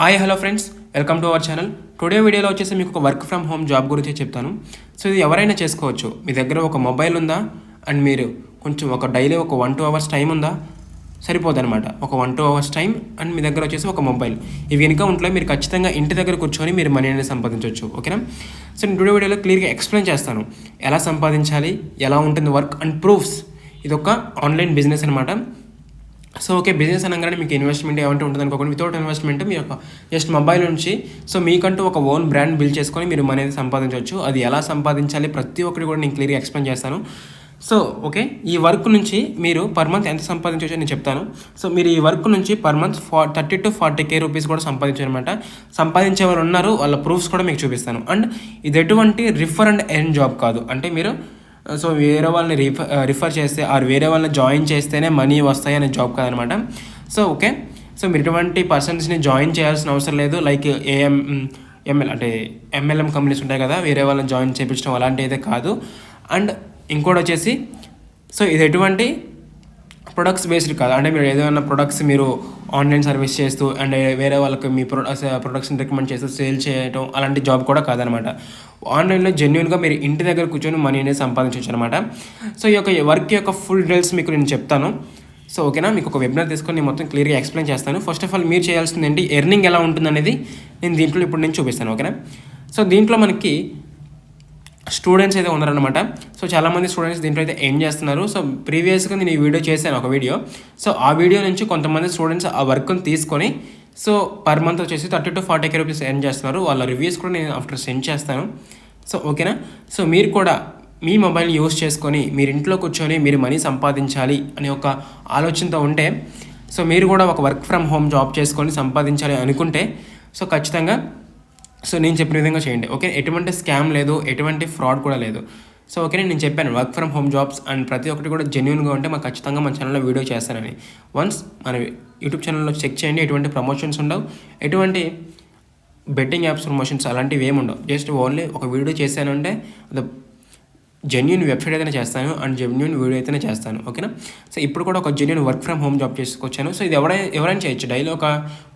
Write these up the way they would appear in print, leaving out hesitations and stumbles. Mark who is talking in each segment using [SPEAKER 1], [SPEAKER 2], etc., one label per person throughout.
[SPEAKER 1] Hi hello friends, welcome to our channel. Today వీడియోలో వచ్చేసి మీకు ఒక వర్క్ ఫ్రమ్ హోమ్ జాబ్ గురించి చెప్తాను. సో ఇది ఎవరైనా చేసుకోవచ్చు. మీ దగ్గర ఒక మొబైల్ ఉందా అండ్ మీరు కొంచెం ఒక డైలీ ఒక 1-2 అవర్స్ టైం ఉందా, సరిపోదు అనమాట. ఒక 1-2 అవర్స్ టైం అండ్ మీ దగ్గర వచ్చేసి ఒక మొబైల్, ఇవి కనుక ఉంటే మీరు ఖచ్చితంగా ఇంటి దగ్గర కూర్చొని మీరు మనీ అనేది సంపాదించవచ్చు. ఓకేనా? సో నేను టుడే వీడియోలో క్లియర్గా ఎక్స్ప్లెయిన్ చేస్తాను ఎలా సంపాదించాలి, ఎలా ఉంటుంది వర్క్ అండ్ ప్రూఫ్స్. ఇది ఒక ఆన్లైన్ బిజినెస్ అనమాట. సో ఓకే, బిజినెస్ అనగానే మీకు ఇన్వెస్ట్మెంట్ ఏమంటే ఉంటుంది అనుకోకుండా, వితౌట్ ఇన్వెస్ట్మెంట్ మీ యొక్క జస్ట్ మొబైల్ నుంచి సో మీకంటూ ఒక ఓన్ బ్రాండ్ బిల్డ్ చేసుకొని మీరు మనీ అనేది సంపాదించవచ్చు. అది ఎలా సంపాదించాలి ప్రతి ఒక్కటి కూడా నేను క్లియర్గా ఎక్స్ప్లెయిన్ చేస్తాను. సో ఓకే, ఈ వర్క్ నుంచి మీరు పర్ మంత్ ఎంత సంపాదించవచ్చు నేను చెప్తాను. సో మీరు ఈ వర్క్ నుంచి per month 30 to 40K rupees కూడా సంపాదించారనమాట. సంపాదించే వాళ్ళు ఉన్నారు, వాళ్ళ ప్రూఫ్స్ కూడా మీకు చూపిస్తాను. అండ్ ఇది ఎటువంటి రిఫర్ అండ్ ఎర్న్ జాబ్ కాదు. అంటే మీరు సో వేరే వాళ్ళని రిఫర్ చేస్తే ఆర్ వేరే వాళ్ళని జాయిన్ చేస్తేనే మనీ వస్తాయి అనే జాబ్ కాదనమాట. సో ఓకే, సో మీరు ఎటువంటి పర్సన్స్ని జాయిన్ చేయాల్సిన అవసరం లేదు. లైక్ ఎంఎల్ అంటే ఎంఎల్ఎం కంపెనీస్ ఉంటాయి కదా, వేరే వాళ్ళని జాయిన్ చేయించడం అలాంటి అయితే కాదు. అండ్ ఇంకోటి వచ్చేసి సో ఇది ఎటువంటి ప్రొడక్ట్స్ బేస్డ్ కాదు. అంటే మీరు ఏదైనా ప్రొడక్ట్స్ మీరు ఆన్లైన్ సర్వీస్ చేస్తూ అండ్ వేరే వాళ్ళకి మీ ప్రొడక్ట్స్ని రికమెండ్ చేస్తూ సేల్ చేయడం అలాంటి జాబ్ కూడా కాదనమాట. ఆన్లైన్లో జెన్యున్గా మీరు ఇంటి దగ్గర కూర్చొని మనీ అనేది సంపాదించవచ్చు అనమాట. సో ఈ యొక్క వర్క్ యొక్క ఫుల్ డీటెయిల్స్ మీకు నేను చెప్తాను. సో ఓకేనా, మీకు ఒక వెబినార్ తీసుకొని నేను మొత్తం క్లియర్గా ఎక్స్ప్లెయిన్ చేస్తాను. ఫస్ట్ ఆఫ్ ఆల్ మీరు చేయాల్సింది ఏంటి, ఎర్నింగ్ ఎలా ఉంటుంది అనేది నేను దీంట్లో ఇప్పుడు నేను చూపిస్తాను. ఓకేనా? సో దీంట్లో మనకి స్టూడెంట్స్ అయితే ఉన్నారనమాట. సో చాలామంది స్టూడెంట్స్ దీంట్లో అయితే ఏం చేస్తున్నారు. సో ప్రీవియస్గా నేను ఈ వీడియో చేశాను ఒక వీడియో. సో ఆ వీడియో నుంచి కొంతమంది స్టూడెంట్స్ ఆ వర్క్ని తీసుకొని సో పర్ మంత్ వచ్చేసి 30 to 40K రూపీస్ ఎర్న్ చేస్తున్నారు. వాళ్ళ రివ్యూస్ కూడా నేను ఆఫ్టర్ సెండ్ చేస్తాను. సో ఓకేనా, సో మీరు కూడా మీ మొబైల్ యూస్ చేసుకొని మీరు ఇంట్లో కూర్చొని మీరు మనీ సంపాదించాలి అనే ఒక ఆలోచనతో ఉంటే, సో మీరు కూడా ఒక వర్క్ ఫ్రమ్ హోమ్ జాబ్ చేసుకొని సంపాదించాలి అనుకుంటే సో ఖచ్చితంగా సో నేను చెప్పిన విధంగా చేయండి. ఓకే, ఎటువంటి స్కామ్ లేదు, ఎటువంటి ఫ్రాడ్ కూడా లేదు. సో ఓకే, నేను చెప్పాను work from home jobs and ప్రతి ఒక్కటి కూడా జెన్యున్గా ఉంటే మాకు ఖచ్చితంగా మన ఛానల్లో వీడియో చేస్తానని. వన్స్ మన యూట్యూబ్ ఛానల్లో చెక్ చేయండి, ఎటువంటి ప్రమోషన్స్ ఉండవు, ఎటువంటి బెట్టింగ్ యాప్స్ ప్రమోషన్స్ అలాంటివి ఏమి ఉండవు. జస్ట్ ఓన్లీ ఒక వీడియో చేశానంటే అది జెన్యున్ వెబ్సైట్ అయితేనే చేస్తాను అండ్ జెన్యున్ వీడియో అయితేనే చేస్తాను. ఓకేనా? సో ఇప్పుడు కూడా ఒక genuine work from home job చేసుకొచ్చాను. సో ఇది ఎవరైనా చేయొచ్చు. డైలీ ఒక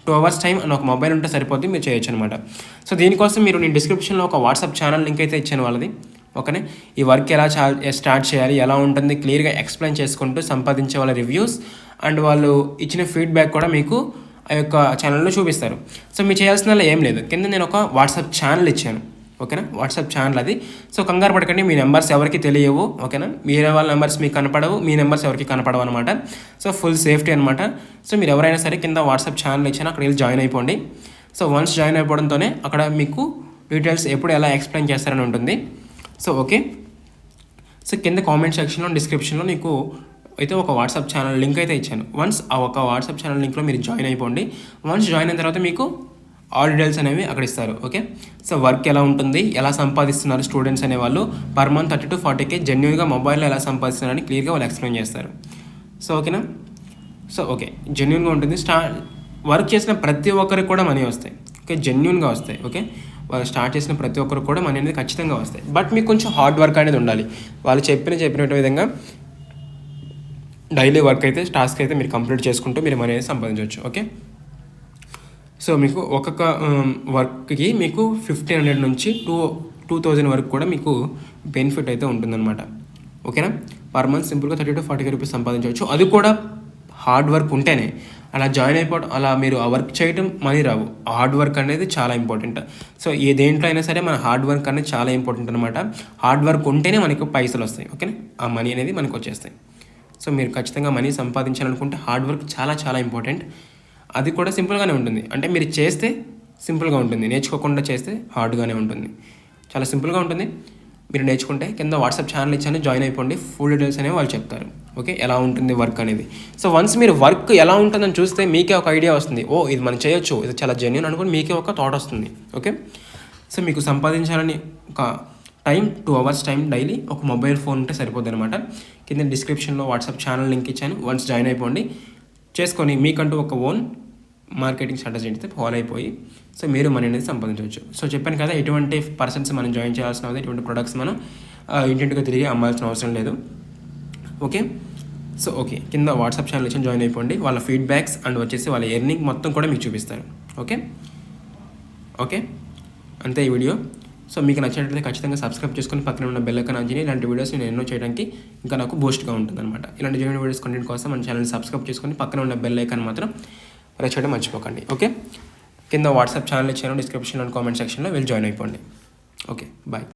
[SPEAKER 1] 2 అవర్స్ టైం అండ్ ఒక మొబైల్ ఉంటే సరిపోద్ది, మీరు చేయొచ్చు అనమాట. సో దీనికోసం మీరు నేను డిస్క్రిప్షన్లో ఒక వాట్సాప్ ఛానల్ లింక్ అయితే ఇచ్చాను వాళ్ళది. ఓకేనే, ఈ వర్క్ ఎలా స్టార్ట్ చేయాలి, ఎలా ఉంటుంది క్లియర్గా ఎక్స్ప్లెయిన్ చేసుకుంటూ సంపాదించే వాళ్ళ రివ్యూస్ అండ్ వాళ్ళు ఇచ్చిన ఫీడ్బ్యాక్ కూడా మీకు ఆ యొక్క ఛానల్లో చూపిస్తారు. సో మీరు చేయాల్సిన ఏం లేదు, కింద నేను ఒక వాట్సాప్ ఛానల్ ఇచ్చాను. ఓకేనా, వాట్సాప్ ఛానల్ అది. సో కంగారు పడకండి, మీ నెంబర్స్ ఎవరికి తెలియవు. ఓకేనా, వేరే వాళ్ళ నెంబర్స్ మీకు కనపడవు, మీ నెంబర్స్ ఎవరికి కనపడవు అనమాట. సో ఫుల్ సేఫ్టీ అనమాట. సో మీరు ఎవరైనా సరే కింద వాట్సాప్ ఛానల్ ఇచ్చాను, అక్కడ వెళ్ళి జాయిన్ అయిపోండి. సో వన్స్ జాయిన్ అయిపోవడంతోనే అక్కడ మీకు డీటెయిల్స్ ఎప్పుడు ఎలా ఎక్స్ప్లెయిన్ చేస్తారని ఉంటుంది. సో ఓకే, సో కింద కామెంట్ సెక్షన్లో డిస్క్రిప్షన్లో నీకు అయితే ఒక వాట్సాప్ ఛానల్ లింక్ అయితే ఇచ్చాను. వన్స్ ఆ ఒక వాట్సాప్ ఛానల్ లింక్లో మీరు జాయిన్ అయిపోండి. వన్స్ జాయిన్ అయిన తర్వాత మీకు ఆల్ డీటెయిల్స్ అనేవి అక్కడ ఇస్తారు. ఓకే, సో వర్క్ ఎలా ఉంటుంది, ఎలా సంపాదిస్తున్నారు స్టూడెంట్స్ అనేవాళ్ళు పర్ మంత్ 30 to 40K జెన్యున్గా మొబైల్లో ఎలా సంపాదిస్తున్నారని క్లియర్గా వాళ్ళు ఎక్స్ప్లెయిన్ చేస్తారు. సో ఓకేనా, సో ఓకే జెన్యున్గా ఉంటుంది. వర్క్ చేసిన ప్రతి ఒక్కరికి కూడా మనీ వస్తాయి. ఓకే, జెన్యున్గా వస్తాయి. ఓకే, వాళ్ళు స్టార్ట్ చేసిన ప్రతి ఒక్కరికి కూడా మనీ అనేది ఖచ్చితంగా వస్తాయి. బట్ మీకు కొంచెం హార్డ్ వర్క్ అనేది ఉండాలి. వాళ్ళు చెప్పిన విధంగా డైలీ వర్క్ అయితే టాస్క్ అయితే మీరు కంప్లీట్ చేసుకుంటూ మీరు మనీ అనేది సంపాదించవచ్చు. ఓకే, సో మీకు ఒక్కొక్క వర్క్కి మీకు 1500 నుంచి 2000 వరకు కూడా మీకు బెనిఫిట్ అయితే ఉంటుందన్నమాట. ఓకేనా, పర్ మంత్ సింపుల్గా 30 to 40K రూపీస్ సంపాదించవచ్చు. అది కూడా హార్డ్ వర్క్ ఉంటేనే. అలా జాయిన్ అయిపోవడం, అలా మీరు ఆ వర్క్ చేయడం మనీ రావు. హార్డ్ వర్క్ అనేది చాలా ఇంపార్టెంట్. సో ఏ దేంట్లో అయినా సరే మన హార్డ్ వర్క్ అనేది చాలా ఇంపార్టెంట్ అనమాట. హార్డ్ వర్క్ ఉంటేనే మనకు పైసలు వస్తాయి. ఓకేనా, ఆ మనీ అనేది మనకు వచ్చేస్తాయి. సో మీరు ఖచ్చితంగా మనీ సంపాదించాలనుకుంటే హార్డ్ వర్క్ చాలా చాలా ఇంపార్టెంట్. అది కూడా సింపుల్గానే ఉంటుంది. అంటే మీరు చేస్తే సింపుల్గా ఉంటుంది, నేర్చుకోకుండా చేస్తే హార్డ్గానే ఉంటుంది. చాలా సింపుల్గా ఉంటుంది. మీరు నేర్చుకుంటే కింద వాట్సాప్ ఛానల్ ఇచ్చాను, జాయిన్ అయిపోండి. ఫుల్ డీటెయిల్స్ అనేవి వాళ్ళు చెప్తారు. ఓకే, ఎలా ఉంటుంది వర్క్ అనేది. సో వన్స్ మీరు వర్క్ ఎలా ఉంటుందని చూస్తే మీకే ఒక ఐడియా వస్తుంది. ఓ ఇది మనం చేయొచ్చు, ఇది చాలా జెన్యూన్ అనుకుని మీకే ఒక థాట్ వస్తుంది. ఓకే, సో మీకు సంపాదించాలని ఒక టైం 2 అవర్స్ టైం డైలీ ఒక మొబైల్ ఫోన్ ఉంటే సరిపోద్ది అనమాట. కింద డిస్క్రిప్షన్లో వాట్సాప్ ఛానల్ లింక్ ఇచ్చాను. వన్స్ జాయిన్ అయిపోండి, చేసుకొని మీకంటూ ఒక ఓన్ మార్కెటింగ్ స్ట్రాటజీ అయితే ఫాలో అయిపోయి సో మీరు మనీ అనేది సంపాదించవచ్చు. సో చెప్పాను కదా, ఎటువంటి పర్సన్స్ మనం జాయిన్ చేయాల్సిన ఎటువంటి ప్రొడక్ట్స్ మనం ఇంటింటిగా తిరిగి అమ్మాల్సిన అవసరం లేదు. ఓకే, సో ఓకే, కింద వాట్సాప్ ఛానల్ వచ్చి జాయిన్ అయిపోండి. వాళ్ళ ఫీడ్బ్యాక్స్ అండ్ వచ్చేసి వాళ్ళ ఎర్నింగ్ మొత్తం కూడా మీకు చూపిస్తారు. ఓకే ఓకే, అంతే ఈ వీడియో. సో మీకు నచ్చినట్లయితే ఖచ్చితంగా సబ్స్క్రైబ్ చేసుకొని పక్కన ఉన్న బెల్ ఐకాన్ ఆన్ చేయండి. ఇలాంటి వీడియోస్ నేను ఎన్నో చేయడానికి ఇంకా నాకు బూస్ట్గా ఉంటుందన్నమాట. ఇలాంటి జెన్యూన్ వీడియోస్ కంటెంట్ కోసం మన ఛానల్ సబ్స్క్రైబ్ చేసుకొని పక్కన ఉన్న బెల్ ఐకాన్ మాత్రం ప్రెస్ చేయడం మర్చిపోకండి. ఓకే, కింద వాట్సాప్ ఛానల్ ఇచ్చాను డిస్క్రిప్షన్లో కామెంట్ సెక్షన్లో వెళ్ళి జాయిన్ అయిపోండి. Okay, bye.